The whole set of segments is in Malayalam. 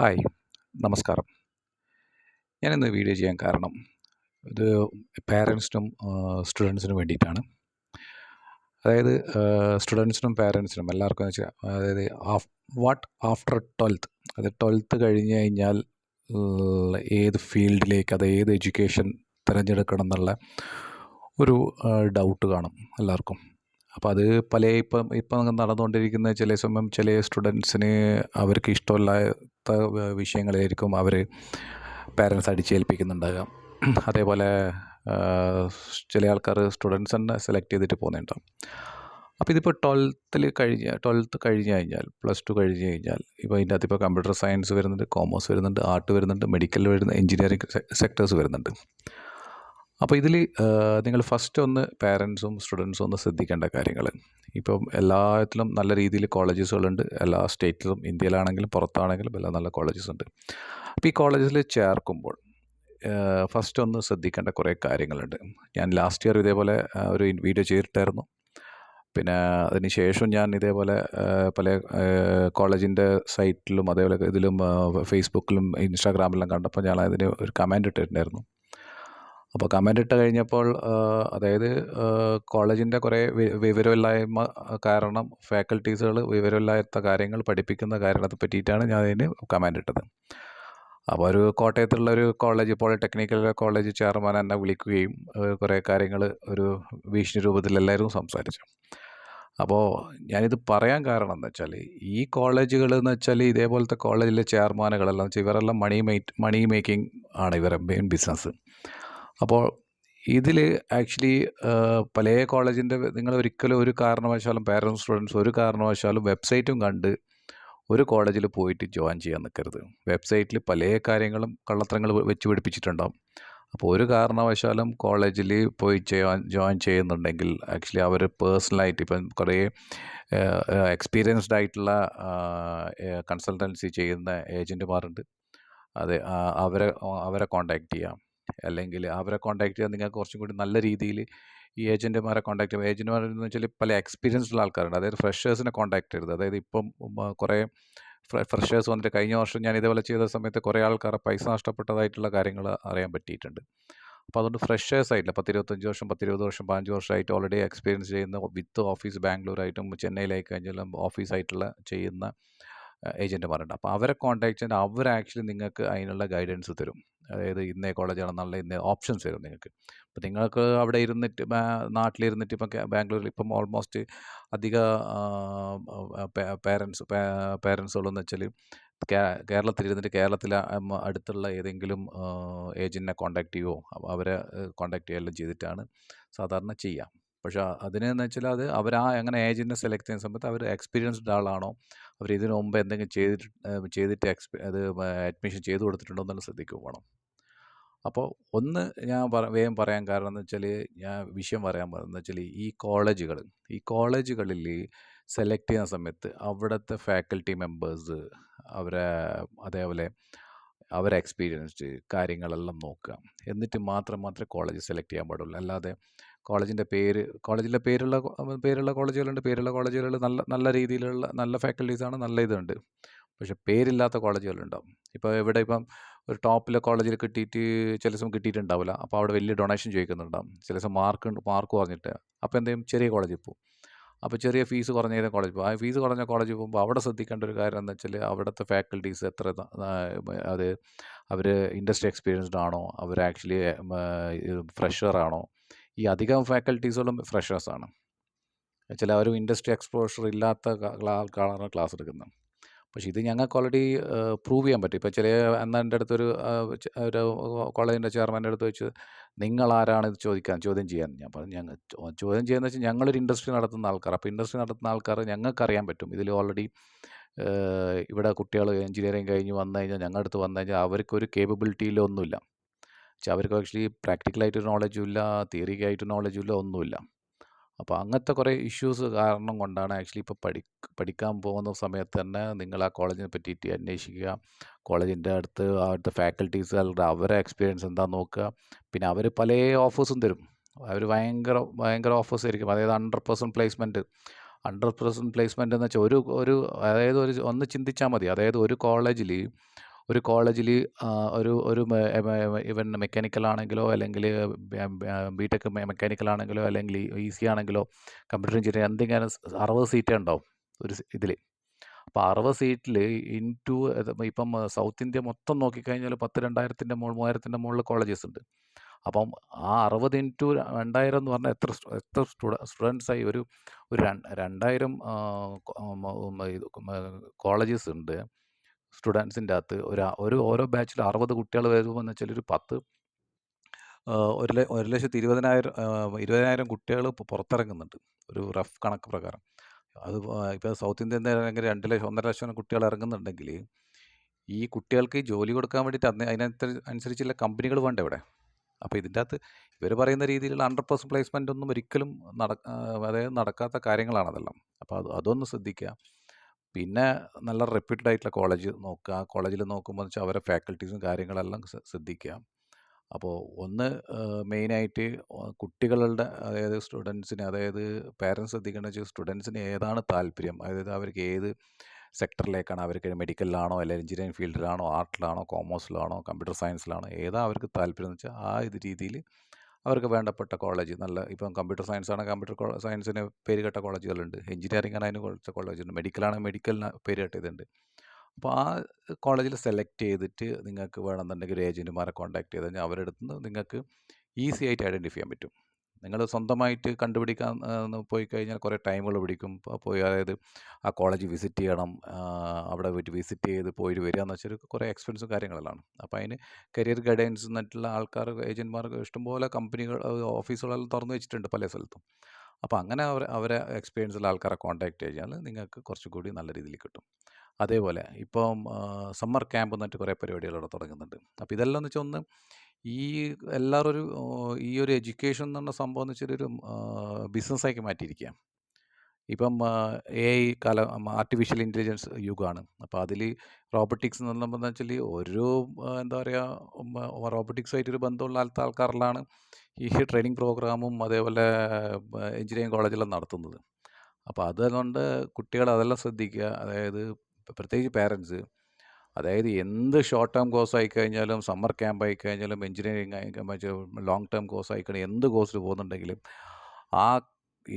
ഹായ്, നമസ്കാരം. ഞാനിന്ന് വീഡിയോ ചെയ്യാൻ കാരണം ഇത് പേരൻസിനും സ്റ്റുഡൻസിനും വേണ്ടിയിട്ടാണ്. അതായത് സ്റ്റുഡൻസിനും പേരൻസിനും എല്ലാവർക്കും എന്ന് വെച്ചാൽ അതായത് വാട്ട് ആഫ്റ്റർ 12th, അത് 12th കഴിഞ്ഞ് കഴിഞ്ഞാൽ ഏത് ഫീൽഡിലേക്ക്, അത് ഏത് എഡ്യൂക്കേഷൻ തിരഞ്ഞെടുക്കണം എന്നുള്ള ഒരു ഡൗട്ട് കാണും എല്ലാവർക്കും. അപ്പോൾ അത് ഇപ്പം നടന്നുകൊണ്ടിരിക്കുന്ന ചില സമയം ചില സ്റ്റുഡൻസിന് അവർക്ക് ഇഷ്ടമില്ലാത്ത വിഷയങ്ങളായിരിക്കും അവർ പേരൻസ് അടിച്ചേൽപ്പിക്കുന്നുണ്ടാകാം. അതേപോലെ ചില ആൾക്കാർ സ്റ്റുഡൻസ് തന്നെ സെലക്ട് ചെയ്തിട്ട് പോകുന്നുണ്ടാകും. അപ്പോൾ ഇതിപ്പോൾ 12th കഴിഞ്ഞ് കഴിഞ്ഞാൽ, +2 കഴിഞ്ഞ് കഴിഞ്ഞാൽ, ഇപ്പോൾ ഇതിൻ്റെ അകത്ത് ഇപ്പോൾ കമ്പ്യൂട്ടർ സയൻസ് വരുന്നുണ്ട്, കോമേഴ്സ് വരുന്നുണ്ട്, ആർട്ട് വരുന്നുണ്ട്, മെഡിക്കൽ വരുന്നുണ്ട്, എഞ്ചിനീയറിംഗ് സെക്ടേഴ്സ് വരുന്നുണ്ട്. അപ്പോൾ ഇതിൽ നിങ്ങൾ ഫസ്റ്റ് ഒന്ന് പേരൻസും സ്റ്റുഡൻസും ഒന്ന് ശ്രദ്ധിക്കേണ്ട കാര്യങ്ങൾ, ഇപ്പം എല്ലാത്തിലും നല്ല രീതിയിൽ കോളേജസുകളുണ്ട്. എല്ലാ സ്റ്റേറ്റിലും, ഇന്ത്യയിലാണെങ്കിലും പുറത്താണെങ്കിലും എല്ലാം നല്ല കോളേജസ് ഉണ്ട്. അപ്പോൾ ഈ കോളേജിൽ ചേർക്കുമ്പോൾ ഫസ്റ്റ് ഒന്ന് ശ്രദ്ധിക്കേണ്ട കുറേ കാര്യങ്ങളുണ്ട്. ഞാൻ ലാസ്റ്റ് ഇയർ ഇതേപോലെ ഒരു വീഡിയോ ചെയ്തിട്ടായിരുന്നു. പിന്നെ അതിന് ശേഷം ഞാൻ ഇതേപോലെ പല കോളേജിൻ്റെ സൈറ്റിലും അതേപോലെ ഇതിലും ഫേസ്ബുക്കിലും ഇൻസ്റ്റാഗ്രാമിലും കണ്ടപ്പോൾ ഞാൻ അതിന് ഒരു കമൻ്റ് ഇട്ടിട്ടുണ്ടായിരുന്നു. അപ്പോൾ കമൻ്റ് ഇട്ട് കഴിഞ്ഞപ്പോൾ അതായത് കോളേജിൻ്റെ കുറേ വിവരമില്ലായ്മ കാരണം ഫാക്കൽറ്റീസുകൾ വിവരമില്ലാത്ത കാര്യങ്ങൾ പഠിപ്പിക്കുന്ന കാര്യത്തെ പറ്റിയിട്ടാണ് ഞാൻ അതിന് കമൻ്റ് ഇട്ടത്. അപ്പോൾ ഒരു കോട്ടയത്തുള്ള ഒരു കോളേജ്, പോളിടെക്നിക്കൽ കോളേജ് ചെയർമാൻ എന്നെ വിളിക്കുകയും കുറേ കാര്യങ്ങൾ ഒരു ഭീഷണി രൂപത്തിലെല്ലാവരും സംസാരിച്ചു. അപ്പോൾ ഞാനിത് പറയാൻ കാരണം എന്ന് വെച്ചാൽ, ഈ കോളേജുകൾ എന്ന് വെച്ചാൽ ഇതേപോലത്തെ കോളേജിലെ ചെയർമാനുകളെല്ലാം വെച്ചാൽ ഇവരെല്ലാം മണി മേക്കിംഗ് ആണ് ഇവരുടെ മെയിൻ ബിസിനസ്. അപ്പോൾ ഇതിൽ ആക്ച്വലി പല കോളേജിൻ്റെ നിങ്ങൾ ഒരിക്കലും ഒരു കാരണവശാലും പേരൻസ് സ്റ്റുഡൻസ് ഒരു കാരണവശാലും വെബ്സൈറ്റും കണ്ട് ഒരു കോളേജിൽ പോയിട്ട് ജോയിൻ ചെയ്യാൻ നിൽക്കരുത്. വെബ്സൈറ്റിൽ പല കാര്യങ്ങളും കള്ളത്തരങ്ങൾ വെച്ച് പിടിപ്പിച്ചിട്ടുണ്ടാകും. അപ്പോൾ ഒരു കാരണവശാലും കോളേജിൽ പോയി ജോയിൻ ചെയ്യുന്നുണ്ടെങ്കിൽ ആക്ച്വലി അവർ പേഴ്സണലായിട്ട് ഇപ്പം കുറേ എക്സ്പീരിയൻസ്ഡ് ആയിട്ടുള്ള കൺസൾട്ടൻസി ചെയ്യുന്ന ഏജൻറ്റുമാരുണ്ട്. അതെ, അവരെ കോൺടാക്റ്റ് ചെയ്യാം. അല്ലെങ്കിൽ അവരെ കോൺടാക്റ്റ് ചെയ്യാൻ നിങ്ങൾക്ക് കുറച്ചും കൂടി നല്ല രീതിയിൽ ഈ ഏജൻറ്റുമാരെ കോൺടാക്ട് ചെയ്യാം. ഏജൻറ്റുമാരെന്ന് വെച്ചാൽ പല എക്സ്പീരിയൻസ്ഡുള്ള ആൾക്കാരുണ്ട്. അതായത് ഫ്രഷേഴ്സിനെ കോൺടാക്ട് ചെയ്യരുത്. അതായത് ഇപ്പം കുറേ ഫ്രഷേഴ്സ് വന്നിട്ട് കഴിഞ്ഞ വർഷം ഞാൻ ഇതേപോലെ ചെയ്ത സമയത്ത് കുറേ ആൾക്കാരെ പൈസ നഷ്ടപ്പെട്ടതായിട്ടുള്ള കാര്യങ്ങൾ അറിയാൻ പറ്റിയിട്ടുണ്ട്. അപ്പോൾ അതുകൊണ്ട് ഫ്രഷേഴ്സ് ആയിട്ടില്ല, 10-25 വർഷം, 10-20 വർഷം, 15 വർഷമായിട്ട് ഓൾറെഡി എക്സ്പീരിയൻസ് ചെയ്യുന്ന വിത്ത് ഓഫീസ് ബാംഗ്ലൂരായിട്ടും ചെന്നൈയിലായി കഴിഞ്ഞാലും ഓഫീസായിട്ടുള്ള ചെയ്യുന്ന ഏജൻറ്റുമാരുണ്ട്. അപ്പോൾ അവരെ കോൺടാക്ട് ചെയ്താൽ അവർ ആക്ച്വലി നിങ്ങൾക്ക് അതിനുള്ള ഗൈഡൻസ് തരും. അതായത് ഇന്നേ കോളേജാണ് നല്ല, ഇന്ന ഓപ്ഷൻസ് തരും നിങ്ങൾക്ക്. അപ്പോൾ നിങ്ങൾക്ക് അവിടെ ഇരുന്നിട്ട് നാട്ടിലിരുന്നിട്ട് ഇപ്പം ബാംഗ്ലൂരിൽ ഇപ്പം ഓൾമോസ്റ്റ് അധിക പേരൻസുകളെന്ന് വെച്ചാൽ കേരളത്തിലിരുന്നിട്ട് കേരളത്തിലെ അടുത്തുള്ള ഏതെങ്കിലും ഏജൻറ്റിനെ കോൺടാക്ട് ചെയ്യുമോ അവരെ കോൺടാക്ട് ചെയ്യുകയെല്ലാം ചെയ്തിട്ടാണ് സാധാരണ ചെയ്യുക. പക്ഷേ അതിനെന്ന് വെച്ചാൽ അവർ അങ്ങനെ ഏജൻറ്റിനെ സെലക്ട് ചെയ്യുന്ന സമയത്ത് അവർ എക്സ്പീരിയൻസ്ഡ് ആളാണോ, അവർ ഇതിനു മുമ്പ് എന്തെങ്കിലും ചെയ്തിട്ട് അത് അഡ്മിഷൻ ചെയ്ത് കൊടുത്തിട്ടുണ്ടോ എന്നുള്ളത് ശ്രദ്ധിക്കുക വേണം. അപ്പോൾ ഒന്ന് ഞാൻ വേഗം പറയാൻ കാരണം എന്ന് വെച്ചാൽ, ഞാൻ വിഷയം പറയാൻ പോകുന്നത് വെച്ചാൽ ഈ കോളേജുകളിൽ സെലക്ട് ചെയ്യുന്ന സമയത്ത് അവിടുത്തെ ഫാക്കൽറ്റി മെമ്പേഴ്സ് അതേപോലെ അവരെ എക്സ്പീരിയൻസ്ഡ് കാര്യങ്ങളെല്ലാം നോക്കുക. എന്നിട്ട് മാത്രമേ കോളേജ് സെലക്ട് ചെയ്യാൻ പാടുള്ളൂ. അല്ലാതെ കോളേജിൻ്റെ പേരുള്ള കോളേജുകളുണ്ട്. പേരുള്ള കോളേജുകൾ നല്ല രീതിയിലുള്ള നല്ല ഫാക്കൽറ്റീസാണ്, നല്ല ഇതുണ്ട്. പക്ഷേ പേരില്ലാത്ത കോളേജുകളുണ്ടാവും. ഇപ്പോൾ ഇപ്പം ഒരു ടോപ്പിലെ കോളേജിൽ കിട്ടിയിട്ട് ചില ദിവസം കിട്ടിയിട്ടുണ്ടാവില്ല. അപ്പോൾ അവിടെ വലിയ ഡൊണേഷൻ ചോദിക്കുന്നുണ്ടാവും. ചില ദിവസം മാർക്ക് കുറഞ്ഞിട്ട്. അപ്പോൾ എന്തെങ്കിലും ചെറിയ കോളേജിൽ പോകും. അപ്പോൾ ചെറിയ ഫീസ് കുറഞ്ഞ കോളേജിൽ പോകും. ആ ഫീസ് കുറഞ്ഞ കോളേജിൽ പോകുമ്പോൾ അവിടെ ശ്രദ്ധിക്കേണ്ട ഒരു കാര്യം എന്ന് വെച്ചാൽ, അവിടുത്തെ ഫാക്കൽറ്റീസ് അത് അവർ ഇൻഡസ്ട്രി എക്സ്പീരിയൻസ്ഡ് ആണോ, അവർ ആക്ച്വലി ഫ്രഷറാണോ. ഈ അധികം ഫാക്കൽറ്റീസുകളും ഫ്രഷേഴ്സാണ്. ചിലവരും ഇൻഡസ്ട്രി എക്സ്പോഷർ ഇല്ലാത്ത ആൾക്കാരാണ് ക്ലാസ് എടുക്കുന്നത്. പക്ഷേ ഇത് ഞങ്ങൾക്ക് ഓൾറെഡി പ്രൂവ് ചെയ്യാൻ പറ്റും. ഇപ്പോൾ അന്ന് എൻ്റെ അടുത്തൊരു കോളേജിൻ്റെ ചെയർമാൻ്റെ അടുത്ത് വെച്ച്, നിങ്ങളാരാണ് ഇത് ചോദ്യം ചെയ്യാൻ. ഞാൻ പറഞ്ഞു, ചോദ്യം ചെയ്യാന്ന് വെച്ചാൽ ഞങ്ങളൊരു ഇൻഡസ്ട്രി നടത്തുന്ന ആൾക്കാർ. അപ്പോൾ ഇൻഡസ്ട്രി നടത്തുന്ന ആൾക്കാർ ഞങ്ങൾക്കറിയാൻ പറ്റും. ഇതിൽ ഓൾറെഡി ഇവിടെ കുട്ടികൾ എഞ്ചിനീയറിംഗ് കഴിഞ്ഞ് വന്നു കഴിഞ്ഞാൽ, ഞങ്ങളുടെ അടുത്ത് വന്നു കഴിഞ്ഞാൽ അവർക്കൊരു കേപ്പബിലിറ്റിയിലൊന്നുമില്ല. പക്ഷേ അവർക്ക് ആക്ച്വലി പ്രാക്ടിക്കലായിട്ട് നോളജും ഇല്ല, തിയറിക്കായിട്ട് നോളജും ഇല്ല, ഒന്നുമില്ല. അപ്പോൾ അങ്ങനത്തെ കുറേ ഇഷ്യൂസ് കാരണം കൊണ്ടാണ് ആക്ച്വലി ഇപ്പോൾ പഠിക്കാൻ പോകുന്ന സമയത്ത് തന്നെ നിങ്ങൾ ആ കോളേജിനെ പറ്റിയിട്ട് അന്വേഷിക്കുക. കോളേജിൻ്റെ അവിടുത്തെ ഫാക്കൽറ്റീസുകളുടെ അവരെ എക്സ്പീരിയൻസ് എന്താണെന്ന് നോക്കുക. പിന്നെ അവർ പല ഓഫേഴ്സും തരും. അവർ ഭയങ്കര ഓഫേഴ്സ് ആയിരിക്കും. അതായത് 100% പ്ലേസ്മെൻറ്റ്. 100% പ്ലേസ്മെൻറ്റ് എന്ന് വെച്ചാൽ ഒന്ന് ചിന്തിച്ചാൽ മതി. അതായത് ഒരു കോളേജിൽ ഒരു കോളേജിൽ ഒരു ഒരു ഇവൻ മെക്കാനിക്കൽ ആണെങ്കിലോ അല്ലെങ്കിൽ ബിടെക് മെക്കാനിക്കൽ ആണെങ്കിലോ അല്ലെങ്കിൽ ഈസി ആണെങ്കിലോ കമ്പ്യൂട്ടർ എഞ്ചിനീയർ എന്തെങ്കിലും 60 സീറ്റേ ഉണ്ടാവും ഒരു ഇതിൽ. അപ്പോൾ 60 സീറ്റിൽ ഇൻറ്റു ഇപ്പം സൗത്ത് ഇന്ത്യ മൊത്തം നോക്കിക്കഴിഞ്ഞാൽ 10,000-2,000 3,000 മുകളിൽ കോളേജസ് ഉണ്ട്. അപ്പം ആ 60 ഇൻറ്റു 2,000 എന്ന് പറഞ്ഞാൽ എത്ര സ്റ്റുഡൻസായി ഒരു ഒരു 2,000 കോളേജസ് ഉണ്ട് സ്റ്റുഡൻസിൻ്റെ അകത്ത്. ഓരോ ബാച്ചിൽ 60 കുട്ടികൾ വരുമെന്ന് വെച്ചാൽ ഒരു 1,20,000 കുട്ടികൾ ഇപ്പോൾ പുറത്തിറങ്ങുന്നുണ്ട് ഒരു റഫ് കണക്ക് പ്രകാരം. അത് ഇപ്പോൾ സൗത്ത് ഇന്ത്യൻ ആണെങ്കിൽ 2 ലക്ഷം 1,50,000 കുട്ടികൾ ഇറങ്ങുന്നുണ്ടെങ്കിൽ ഈ കുട്ടികൾക്ക് ജോലി കൊടുക്കാൻ വേണ്ടിയിട്ട് അനുസരിച്ചുള്ള കമ്പനികൾ വേണ്ട ഇവിടെ. അപ്പോൾ ഇതിൻ്റെ അകത്ത് ഇവർ പറയുന്ന രീതിയിലുള്ള 100% പ്ലേസ്മെൻ്റ് ഒന്നും ഒരിക്കലും അതായത് നടക്കാത്ത കാര്യങ്ങളാണ് അതെല്ലാം. അപ്പോൾ അതൊന്ന് ശ്രദ്ധിക്കുക. പിന്നെ നല്ല റെപ്യൂട്ടഡ് ആയിട്ടുള്ള കോളേജ് നോക്കുക. ആ കോളേജിൽ നോക്കുമ്പോൾ വെച്ചാൽ അവരെ ഫാക്കൽറ്റീസും കാര്യങ്ങളെല്ലാം ശ്രദ്ധിക്കുക. അപ്പോൾ ഒന്ന് മെയിനായിട്ട് കുട്ടികളുടെ അതായത് സ്റ്റുഡൻസിന് അതായത് പേരൻസ് ശ്രദ്ധിക്കേണ്ടത് വെച്ചാൽ സ്റ്റുഡൻസിന് ഏതാണ് താല്പര്യം, അതായത് അവർക്ക് ഏത് സെക്ടറിലേക്കാണ്, അവർക്ക് മെഡിക്കലിലാണോ അല്ലെങ്കിൽ എഞ്ചിനീയറിംഗ് ഫീൽഡിലാണോ ആർട്ടിലാണോ കോമേഴ്സിലാണോ കമ്പ്യൂട്ടർ സയൻസിലാണോ ഏതാ അവർക്ക് താല്പര്യം എന്ന് വെച്ചാൽ ആ രീതിയിൽ അവർക്ക് വേണ്ടപ്പെട്ട കോളേജ് ഇപ്പം കമ്പ്യൂട്ടർ സയൻസ് ആണെങ്കിൽ കമ്പ്യൂട്ടർ സയൻസിന് പേരുകെട്ട കോളേജുകളുണ്ട്, എഞ്ചിനീയറിംഗ് ആണ് അതിന് കുറച്ച് കോളേജുണ്ട്, മെഡിക്കലാണെങ്കിൽ മെഡിക്കലിന് പേരുകെട്ട ഇതുണ്ട്. അപ്പോൾ ആ കോളേജിൽ സെലക്ട് ചെയ്തിട്ട് നിങ്ങൾക്ക് വേണമെന്നുണ്ടെങ്കിൽ ഒരു ഏജൻറ്റുമാരെ കോൺടാക്ട് ചെയ്ത് കഴിഞ്ഞാൽ അവരുടെ അടുത്ത് നിന്ന് നിങ്ങൾക്ക് ഈസി ആയിട്ട് ഐഡൻറ്റിഫൈ ചെയ്യാൻ പറ്റും. നിങ്ങൾ സ്വന്തമായിട്ട് കണ്ടുപിടിക്കാൻ പോയി കഴിഞ്ഞാൽ കുറേ ടൈമുകൾ പിടിക്കും. പോയി അതായത് ആ കോളേജ് വിസിറ്റ് ചെയ്യണം, അവിടെ പോയിട്ട് വിസിറ്റ് ചെയ്ത് പോയിട്ട് വരിക എന്ന് വെച്ചാൽ കുറേ എക്സ്പെൻസും കാര്യങ്ങളെല്ലാം. അപ്പോൾ അതിന് കരിയർ ഗൈഡൻസ് എന്നിട്ടുള്ള ആൾക്കാർ ഏജൻറ്റ്മാർക്ക് ഇഷ്ടംപോലെ കമ്പനികൾ ഓഫീസുകളെല്ലാം തുറന്നു വെച്ചിട്ടുണ്ട് പല സ്ഥലത്തും. അപ്പോൾ അങ്ങനെ അവരെ എക്സ്പീരിയൻസുള്ള ആൾക്കാരെ കോൺടാക്ട് ചെയ്താൽ നിങ്ങൾക്ക് കുറച്ചുകൂടി നല്ല രീതിയിൽ കിട്ടും. അതേപോലെ ഇപ്പം സമ്മർ ക്യാമ്പ് എന്നിട്ട് കുറേ പരിപാടികൾ ഇവിടെ തുടങ്ങുന്നുണ്ട്. അപ്പോൾ ഇതെല്ലാം എന്ന് വെച്ചാൽ ഒന്ന് ഈ എല്ലാവരും ഈ ഒരു എഡ്യൂക്കേഷൻ എന്ന് പറഞ്ഞ സംഭവം എന്ന് വെച്ചാൽ ഒരു ബിസിനസ്സാക്കി മാറ്റിയിരിക്കുകയാണ്. ഇപ്പം AI ആർട്ടിഫിഷ്യൽ ഇൻ്റലിജൻസ് യുഗമാണ്. അപ്പോൾ അതിൽ റോബോട്ടിക്സ് എന്ന് പറഞ്ഞാൽ വെച്ചാൽ ഒരു എന്താ പറയുക റോബോട്ടിക്സുമായിട്ടൊരു ബന്ധമുള്ള ആൾക്കാരിലാണ് ഈ ട്രെയിനിങ് പ്രോഗ്രാമും അതേപോലെ എഞ്ചിനീയറിംഗ് കോളേജെല്ലാം നടത്തുന്നത്. അപ്പോൾ അതുകൊണ്ട് കുട്ടികൾ അതെല്ലാം ശ്രദ്ധിക്കുക. അതായത് പ്രത്യേകിച്ച് പാരൻസ് അതായത് എന്ത് ഷോർട്ട് ടേം കോഴ്സ് ആയിക്കഴിഞ്ഞാലും സമ്മർ ക്യാമ്പ് ആയിക്കഴിഞ്ഞാലും എഞ്ചിനീയറിംഗ് ലോങ് ടേം കോഴ്സ് ആയിക്കഴിഞ്ഞാൽ എന്ത് കോഴ്സിൽ പോകുന്നുണ്ടെങ്കിലും ആ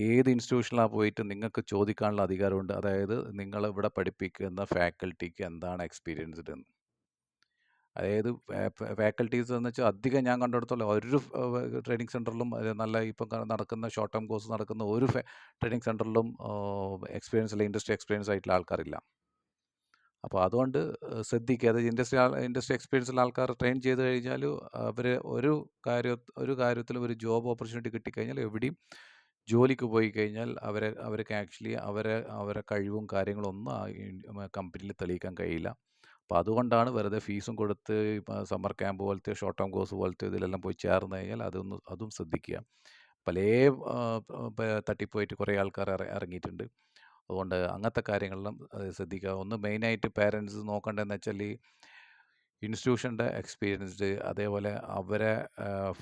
ഏത് ഇൻസ്റ്റിറ്റ്യൂഷനിലാണ് പോയിട്ട് നിങ്ങൾക്ക് ചോദിക്കാനുള്ള അധികാരമുണ്ട്. അതായത് നിങ്ങളിവിടെ പഠിപ്പിക്കുന്ന ഫാക്കൽറ്റിക്ക് എന്താണ് എക്സ്പീരിയൻസ്ഡ് എന്ന്. അതായത് ഫാക്കൽറ്റീസ് എന്ന് വെച്ചാൽ അധികം ഞാൻ കണ്ടിടത്തോളം ഒരു ട്രെയിനിങ് സെൻറ്ററിലും നല്ല ഇപ്പം നടക്കുന്ന ഷോർട്ട് ടേം കോഴ്സ് നടക്കുന്ന ഒരു ട്രെയിനിങ് സെൻറ്ററിലും ഇൻഡസ്ട്രി എക്സ്പീരിയൻസ് ആയിട്ടുള്ള ആൾക്കാരില്ല. അപ്പോൾ അതുകൊണ്ട് ശ്രദ്ധിക്കുക. അത് ഇൻഡസ്ട്രി എക്സ്പീരിയൻസ് ഉള്ള ആൾക്കാർ ട്രെയിൻ ചെയ്ത് കഴിഞ്ഞാൽ അവർ ഒരു കാര്യത്തിലും ഒരു ജോബ് ഓപ്പർച്യൂണിറ്റി കിട്ടിക്കഴിഞ്ഞാൽ എവിടെയും ജോലിക്ക് പോയി കഴിഞ്ഞാൽ അവർക്ക് ആക്ച്വലി അവരെ കഴിവും കാര്യങ്ങളും ഒന്നും ആ കമ്പനിയിൽ തെളിയിക്കാൻ കഴിയില്ല. അപ്പോൾ അതുകൊണ്ടാണ് വെറുതെ ഫീസും കൊടുത്ത് ഇപ്പോൾ സമ്മർ ക്യാമ്പ് പോലത്തെ ഷോർട്ട് ടേം കോഴ്സ് പോലത്തെ ഇതിലെല്ലാം പോയി ചേർന്ന് കഴിഞ്ഞാൽ അതും ശ്രദ്ധിക്കുക. പല തട്ടിപ്പോയിട്ട് കുറേ ആൾക്കാർ ഇറങ്ങിയിട്ടുണ്ട്. അതുകൊണ്ട് അങ്ങനത്തെ കാര്യങ്ങളെല്ലാം ശ്രദ്ധിക്കുക. ഒന്ന് മെയിനായിട്ട് പേരൻസ് നോക്കേണ്ടതെന്ന് വെച്ചാൽ ഇൻസ്റ്റിറ്റ്യൂഷൻ്റെ എക്സ്പീരിയൻസ്ഡ്, അതേപോലെ അവരെ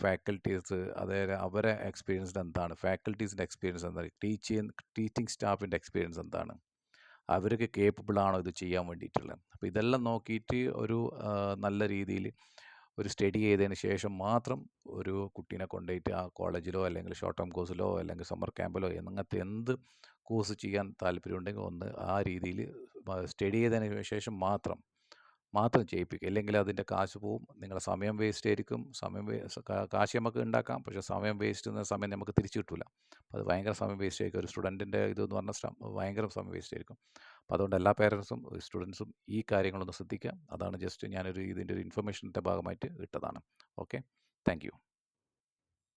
ഫാക്കൽറ്റീസ്, അതേപോലെ അവരെ എക്സ്പീരിയൻസ്ഡ് എന്താണ്, ഫാക്കൽറ്റീസിൻ്റെ എക്സ്പീരിയൻസ് എന്താണ്, ടീച്ചിങ് സ്റ്റാഫിൻ്റെ എക്സ്പീരിയൻസ് എന്താണ്, അവർക്ക് കേപ്പബിൾ ആണോ ഇത് ചെയ്യാൻ വേണ്ടിയിട്ടുള്ളത്. അപ്പോൾ ഇതെല്ലാം നോക്കിയിട്ട് ഒരു നല്ല രീതിയിൽ ഒരു സ്റ്റഡി ചെയ്തതിന് ശേഷം മാത്രം ഒരു കുട്ടീനെ കൊണ്ടുപോയിട്ട് ആ കോളേജിലോ അല്ലെങ്കിൽ ഷോർട്ട് ടേം കോഴ്സിലോ അല്ലെങ്കിൽ സമ്മർ ക്യാമ്പിലോ അങ്ങനത്തെ എന്ത് കോഴ്സ് ചെയ്യാൻ താല്പര്യമുണ്ടെങ്കിൽ ഒന്ന് ആ രീതിയിൽ സ്റ്റഡി ചെയ്തതിന് ശേഷം മാത്രം ചെയ്യിപ്പിക്കുക. ഇല്ലെങ്കിൽ അതിൻ്റെ കാശ് പോവും, നിങ്ങളുടെ സമയം വേസ്റ്റ് ആയിരിക്കും. കാശ് നമുക്ക് ഉണ്ടാക്കാം, പക്ഷേ സമയം വേസ്റ്റ് എന്ന സമയം നമുക്ക് തിരിച്ചു കിട്ടില്ല. അപ്പോൾ അത് ഭയങ്കര സമയം വേസ്റ്റ് ആയിരിക്കും. ഒരു സ്റ്റുഡൻറ്റിൻ്റെ ഇതെന്ന് പറഞ്ഞാൽ ഭയങ്കര സമയം വേസ്റ്റ് ആയിരിക്കും. അപ്പോൾ അതുകൊണ്ട് എല്ലാ പേരൻസും സ്റ്റുഡൻസും ഈ കാര്യങ്ങളൊന്ന് ശ്രദ്ധിക്കുക. അതാണ് ജസ്റ്റ് ഇതിൻ്റെ ഒരു ഇൻഫർമേഷൻ്റെ ഭാഗമായിട്ട് ഇട്ടതാണ്. Okay, thank you.